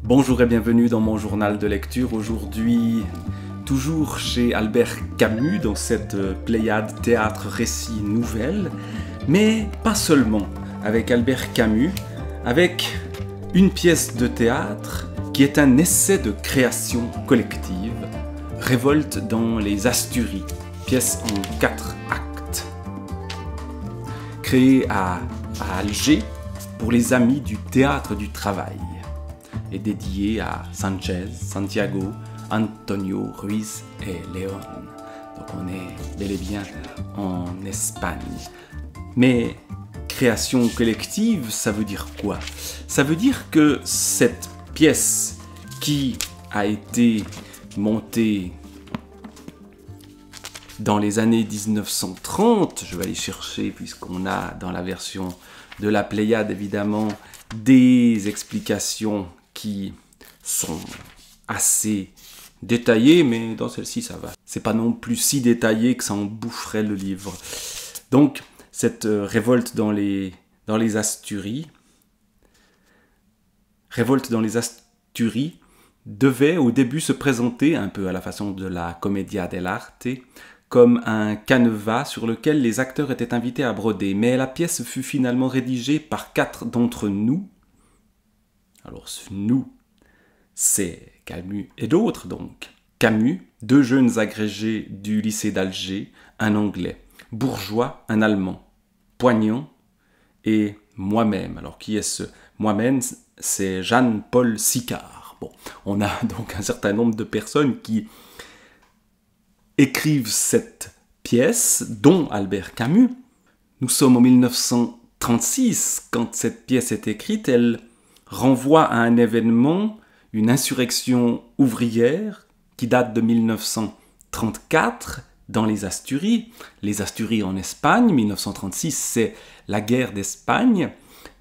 Bonjour et bienvenue dans mon journal de lecture. Aujourd'hui, toujours chez Albert Camus, dans cette pléiade théâtre, récit, nouvelle, mais pas seulement avec Albert Camus, avec une pièce de théâtre qui est un essai de création collective, Révolte dans les Asturies, pièce en 4 actes, créée à Alger pour les amis du théâtre du travail et dédiée à Sanchez, Santiago, Antonio, Ruiz et León. Donc on est bel et bien en Espagne. Mais création collective, ça veut dire quoi? Ça veut dire que cette pièce qui a été montée dans les années 1930, je vais aller chercher puisqu'on a dans la version de la Pléiade évidemment des explications qui sont assez détaillées, mais dans celle-ci ça va. C'est pas non plus si détaillé que ça en boufferait le livre. Donc cette révolte dans les Asturies, devait au début se présenter un peu à la façon de la Commedia dell'arte, comme un canevas sur lequel les acteurs étaient invités à broder. Mais la pièce fut finalement rédigée par 4 d'entre nous. Alors nous, c'est Camus et d'autres donc. Camus, 2 jeunes agrégés du lycée d'Alger, un Anglais, Bourgeois, un Allemand, Poignant et moi-même. Alors qui est ce moi-même? C'est Jean-Paul Sicard. Bon, on a donc un certain nombre de personnes qui écrivent cette pièce, dont Albert Camus. Nous sommes en 1936, quand cette pièce est écrite, elle renvoie à un événement, une insurrection ouvrière qui date de 1934 dans les Asturies. Les Asturies en Espagne, 1936, c'est la guerre d'Espagne,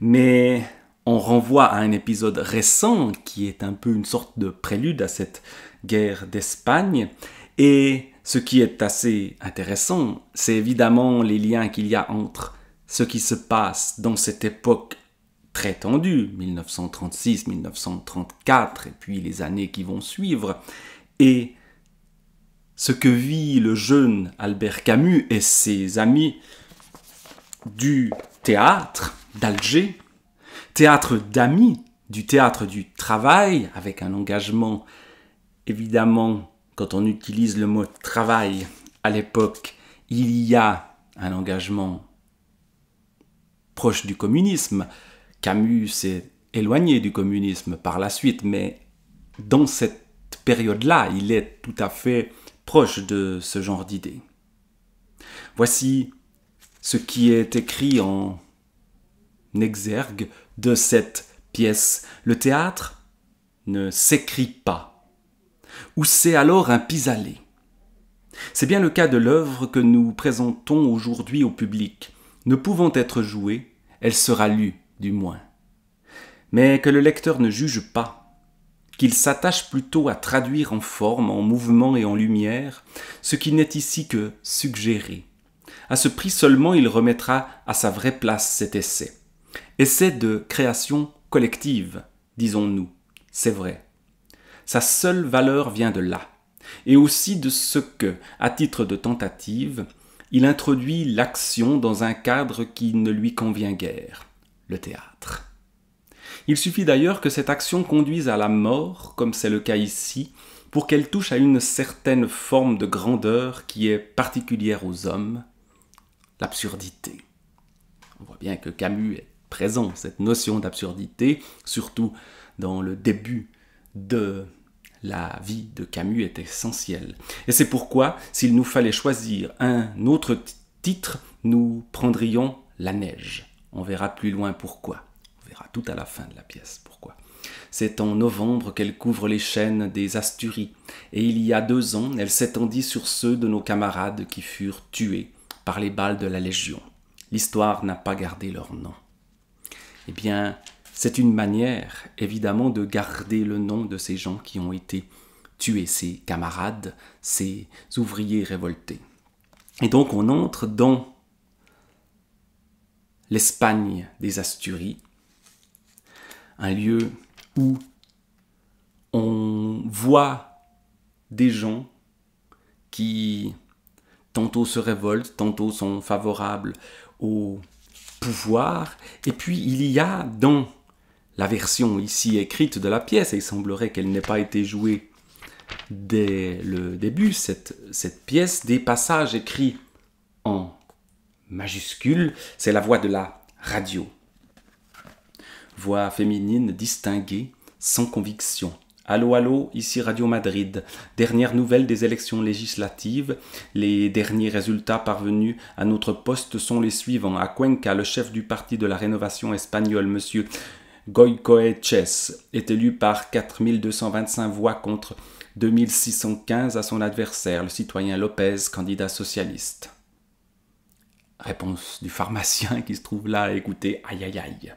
mais on renvoie à un épisode récent qui est un peu une sorte de prélude à cette guerre d'Espagne. Et ce qui est assez intéressant, c'est évidemment les liens qu'il y a entre ce qui se passe dans cette époque très tendue, 1936, 1934, et puis les années qui vont suivre, et ce que vit le jeune Albert Camus et ses amis du théâtre d'Alger, théâtre d'amis, du théâtre du travail, avec un engagement, évidemment, quand on utilise le mot travail à l'époque, il y a un engagement proche du communisme. Camus s'est éloigné du communisme par la suite, mais dans cette période-là, il est tout à fait proche de ce genre d'idées. Voici ce qui est écrit en exergue de cette pièce. Le théâtre ne s'écrit pas, ou c'est alors un pis-aller. C'est bien le cas de l'œuvre que nous présentons aujourd'hui au public. Ne pouvant être jouée, elle sera lue, du moins. Mais que le lecteur ne juge pas, qu'il s'attache plutôt à traduire en forme, en mouvement et en lumière, ce qui n'est ici que suggéré. À ce prix seulement, il remettra à sa vraie place cet essai. Essai de création collective, disons-nous, c'est vrai. Sa seule valeur vient de là, et aussi de ce que, à titre de tentative, il introduit l'action dans un cadre qui ne lui convient guère, le théâtre. Il suffit d'ailleurs que cette action conduise à la mort, comme c'est le cas ici, pour qu'elle touche à une certaine forme de grandeur qui est particulière aux hommes, l'absurdité. On voit bien que Camus est présent, cette notion d'absurdité, surtout dans le début de la vie de Camus, est essentielle. Et c'est pourquoi, s'il nous fallait choisir un autre titre, nous prendrions La Neige. On verra plus loin pourquoi. On verra tout à la fin de la pièce pourquoi. C'est en novembre qu'elle couvre les chênes des Asturies, et il y a 2 ans, elle s'étendit sur ceux de nos camarades qui furent tués par les balles de la Légion. L'histoire n'a pas gardé leur nom. Eh bien, c'est une manière, évidemment, de garder le nom de ces gens qui ont été tués, ces camarades, ces ouvriers révoltés. Et donc, on entre dans l'Espagne des Asturies, un lieu où voit des gens qui tantôt se révoltent, tantôt sont favorables au pouvoir. Et puis il y a dans la version ici écrite de la pièce, et il semblerait qu'elle n'ait pas été jouée dès le début, cette pièce, des passages écrits en majuscules, c'est la voix de la radio. Voix féminine distinguée, sans conviction. Allô, allô, ici Radio Madrid. Dernière nouvelle des élections législatives. Les derniers résultats parvenus à notre poste sont les suivants. À Cuenca, le chef du parti de la rénovation espagnole, M. Goicoechea, est élu par 4225 voix contre 2615 à son adversaire, le citoyen Lopez, candidat socialiste. Réponse du pharmacien qui se trouve là à écouter. Aïe, aïe, aïe.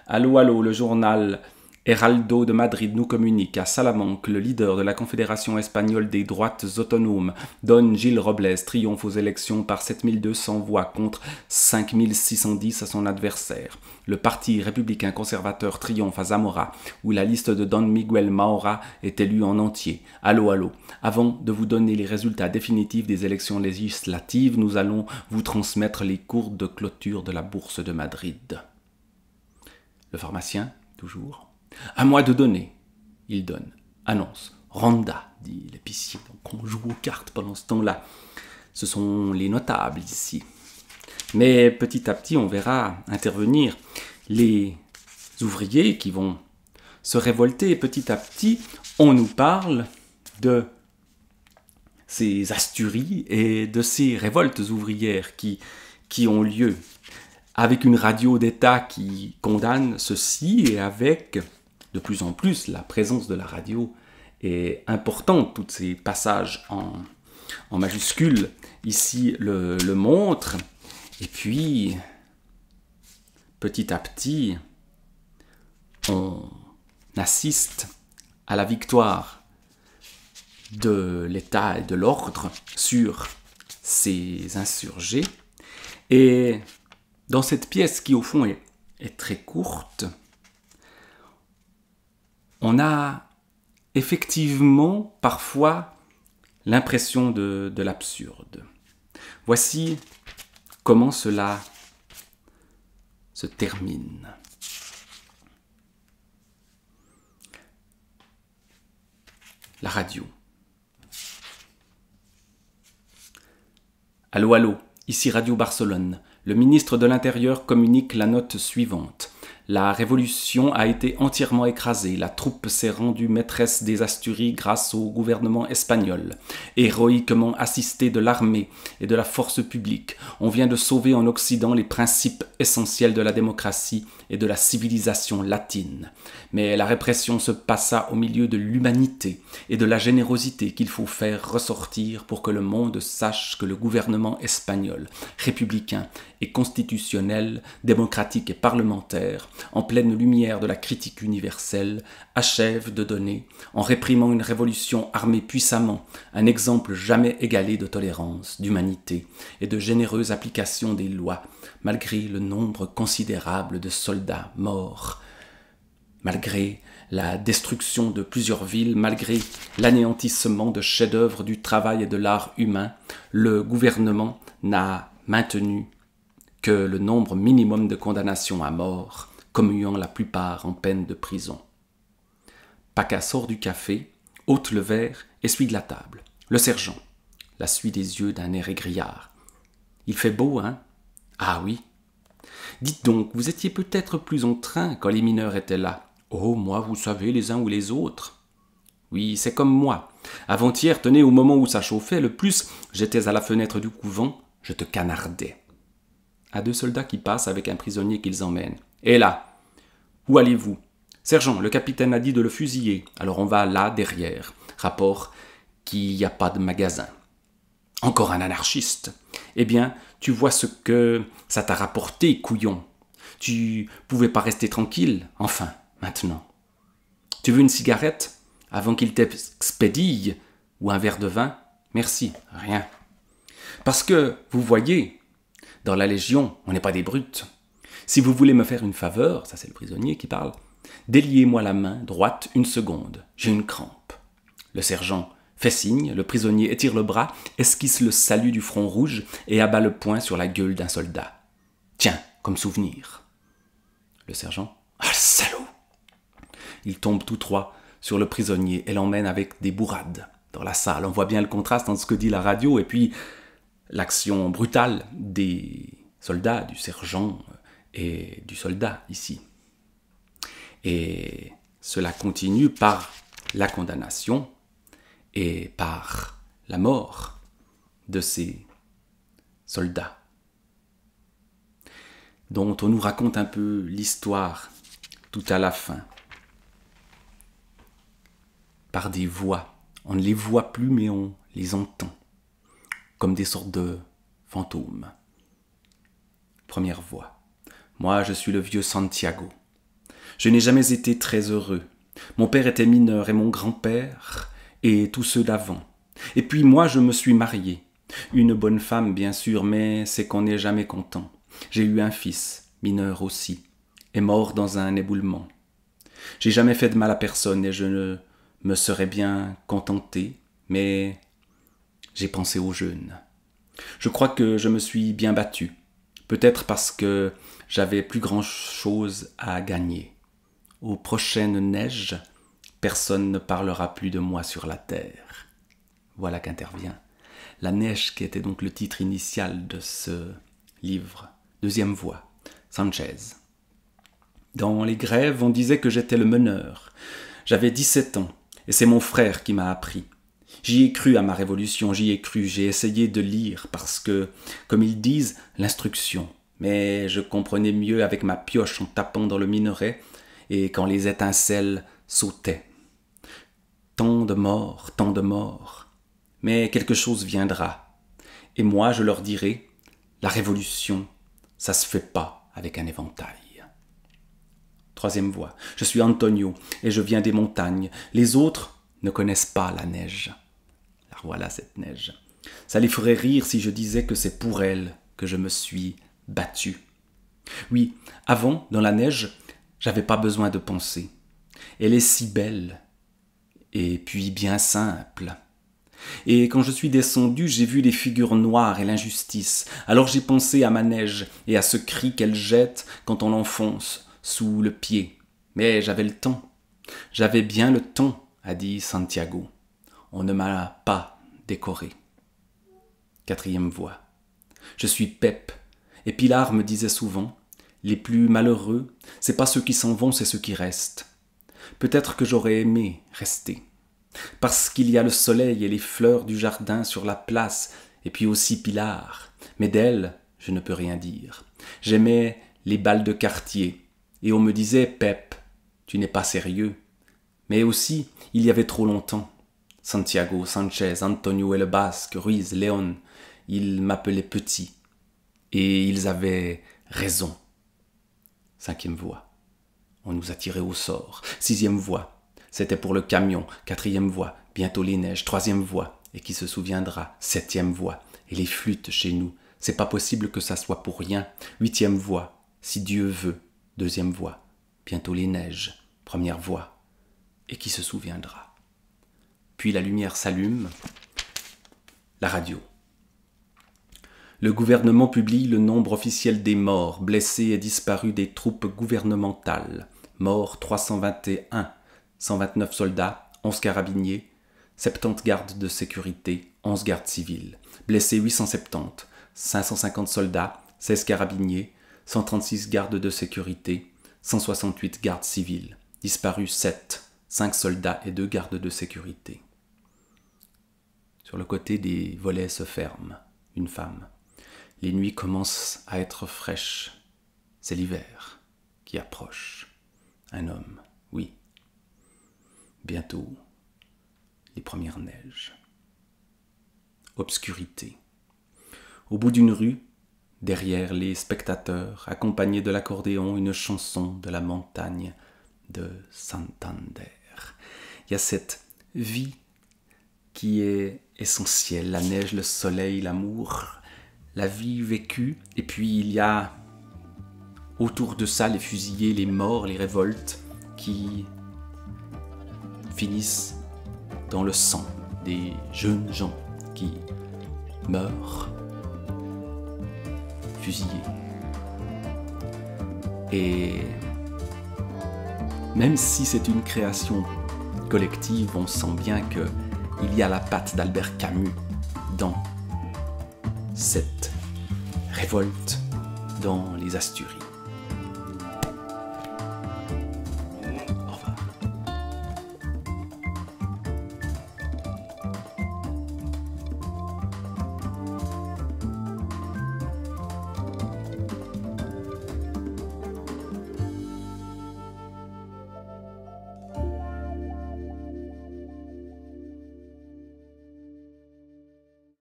Allô, allô, le journal Heraldo de Madrid nous communique à Salamanque, le leader de la Confédération espagnole des droites autonomes, Don Gil Robles, triomphe aux élections par 7200 voix contre 5610 à son adversaire. Le parti républicain conservateur triomphe à Zamora, où la liste de Don Miguel Maura est élue en entier. Allô, allô. Avant de vous donner les résultats définitifs des élections législatives, nous allons vous transmettre les cours de clôture de la Bourse de Madrid. Le pharmacien, toujours. À moi de donner. Il donne. Annonce. Ronda, dit l'épicier. Donc on joue aux cartes pendant ce temps-là. Ce sont les notables ici. Mais petit à petit, on verra intervenir les ouvriers qui vont se révolter. Et petit à petit, on nous parle de ces asturies et de ces révoltes ouvrières qui ont lieu, avec une radio d'État qui condamne ceci et avec de plus en plus la présence de la radio est importante. Tous ces passages en majuscules ici le montrent. Et puis, petit à petit, on assiste à la victoire de l'État et de l'ordre sur ces insurgés. Et dans cette pièce qui, au fond, est très courte, on a effectivement parfois l'impression de l'absurde. Voici comment cela se termine. La radio. Allô, allô, ici Radio Barcelone. Le ministre de l'Intérieur communique la note suivante. La révolution a été entièrement écrasée. La troupe s'est rendue maîtresse des Asturies grâce au gouvernement espagnol. Héroïquement assistée de l'armée et de la force publique, on vient de sauver en Occident les principes essentiels de la démocratie et de la civilisation latine. Mais la répression se passa au milieu de l'humanité et de la générosité qu'il faut faire ressortir pour que le monde sache que le gouvernement espagnol, républicain et constitutionnel, démocratique et parlementaire, en pleine lumière de la critique universelle, achève de donner, en réprimant une révolution armée puissamment, un exemple jamais égalé de tolérance, d'humanité et de généreuse application des lois, malgré le nombre considérable de soldats morts, malgré la destruction de plusieurs villes, malgré l'anéantissement de chefs-d'œuvre du travail et de l'art humain, le gouvernement n'a maintenu que le nombre minimum de condamnations à mort, commuant la plupart en peine de prison. Paca sort du café, ôte le verre, essuie de la table. Le sergent la suit des yeux d'un air égrillard. « Il fait beau, hein ? Ah oui. Dites donc, vous étiez peut-être plus en train quand les mineurs étaient là. Oh, moi, vous savez, les uns ou les autres. Oui, c'est comme moi. Avant-hier, tenez, au moment où ça chauffait le plus, j'étais à la fenêtre du couvent, je te canardais. » À deux soldats qui passent avec un prisonnier qu'ils emmènent. « Et là, où allez-vous ? Sergent, le capitaine a dit de le fusiller, alors on va là, derrière. Rapport qu'il n'y a pas de magasin. » Encore un anarchiste. Eh bien, tu vois ce que ça t'a rapporté, couillon. Tu pouvais pas rester tranquille, enfin, maintenant. Tu veux une cigarette avant qu'il t'expédie ou un verre de vin ? Merci, rien. Parce que, vous voyez, dans la Légion, on n'est pas des brutes. Si vous voulez me faire une faveur, ça c'est le prisonnier qui parle, déliez-moi la main droite une seconde, j'ai une crampe. Le sergent fait signe, le prisonnier étire le bras, esquisse le salut du front rouge et abat le poing sur la gueule d'un soldat. Tiens, comme souvenir. Le sergent, ah salaud! Il tombe tous trois sur le prisonnier et l'emmène avec des bourrades dans la salle. On voit bien le contraste entre ce que dit la radio et puis l'action brutale des soldats, du sergent et du soldat ici. Et cela continue par la condamnation et par la mort de ces soldats, dont on nous raconte un peu l'histoire tout à la fin, par des voix. On ne les voit plus, mais on les entend, comme des sortes de fantômes. Première voix. Moi, je suis le vieux Santiago. Je n'ai jamais été très heureux. Mon père était mineur et mon grand-père et tous ceux d'avant. Et puis moi, je me suis marié. Une bonne femme, bien sûr, mais c'est qu'on n'est jamais content. J'ai eu un fils, mineur aussi, et mort dans un éboulement. J'ai jamais fait de mal à personne et je ne me serais bien contenté, mais j'ai pensé aux jeunes. Je crois que je me suis bien battu, peut-être parce que j'avais plus grand-chose à gagner. Aux prochaines neiges, personne ne parlera plus de moi sur la terre. Voilà qu'intervient La neige, qui était donc le titre initial de ce livre. Deuxième voix, Sanchez. Dans les grèves, on disait que j'étais le meneur. J'avais 17 ans, et c'est mon frère qui m'a appris. J'y ai cru à ma révolution, j'y ai cru, j'ai essayé de lire, parce que, comme ils disent, l'instruction. Mais je comprenais mieux avec ma pioche en tapant dans le minerai, et quand les étincelles sautaient. Tant de morts, mais quelque chose viendra. Et moi, je leur dirai, la révolution, ça se fait pas avec un éventail. Troisième voix, je suis Antonio et je viens des montagnes. Les autres ne connaissent pas la neige. Alors voilà cette neige. Ça les ferait rire si je disais que c'est pour elle que je me suis battu. Oui, avant, dans la neige, j'avais pas besoin de penser. Elle est si belle, et puis bien simple. Et quand je suis descendu, j'ai vu les figures noires et l'injustice. Alors j'ai pensé à ma neige et à ce cri qu'elle jette quand on l'enfonce sous le pied. Mais j'avais le temps. J'avais bien le temps, a dit Santiago. On ne m'a pas décoré. Quatrième voix. Je suis Pep. Et Pilar me disait souvent, les plus malheureux, c'est pas ceux qui s'en vont, c'est ceux qui restent. Peut-être que j'aurais aimé rester. Parce qu'il y a le soleil et les fleurs du jardin sur la place, et puis aussi Pilar. Mais d'elle, je ne peux rien dire. J'aimais les balles de quartier, et on me disait, Pep, tu n'es pas sérieux. Mais aussi, il y avait trop longtemps. Santiago, Sanchez, Antonio et le Basque, Ruiz, Léon, ils m'appelaient petit. Et ils avaient raison. Cinquième voix. On nous a tirés au sort. Sixième voix. C'était pour le camion. Quatrième voix. Bientôt les neiges. Troisième voix. Et qui se souviendra? Septième voix. Et les flûtes chez nous. C'est pas possible que ça soit pour rien. Huitième voix. Si Dieu veut. Deuxième voix. Bientôt les neiges. Première voix. Et qui se souviendra? Puis la lumière s'allume. La radio. Le gouvernement publie le nombre officiel des morts, blessés et disparus des troupes gouvernementales. Morts 321, 129 soldats, 11 carabiniers, 70 gardes de sécurité, 11 gardes civils. Blessés 870, 550 soldats, 16 carabiniers, 136 gardes de sécurité, 168 gardes civils. Disparus 7, 5 soldats et 2 gardes de sécurité. Sur le côté des volets se ferme une femme. Les nuits commencent à être fraîches. C'est l'hiver qui approche. Un homme, oui. Bientôt, les premières neiges. Obscurité. Au bout d'une rue, derrière les spectateurs, accompagnés de l'accordéon, une chanson de la montagne de Santander. Il y a cette vie qui est essentielle. La neige, le soleil, l'amour, la vie vécue, et puis il y a autour de ça les fusillés, les morts, les révoltes qui finissent dans le sang des jeunes gens qui meurent fusillés. Et même si c'est une création collective, on sent bien qu'il y a la patte d'Albert Camus dans cette révolte dans les Asturies.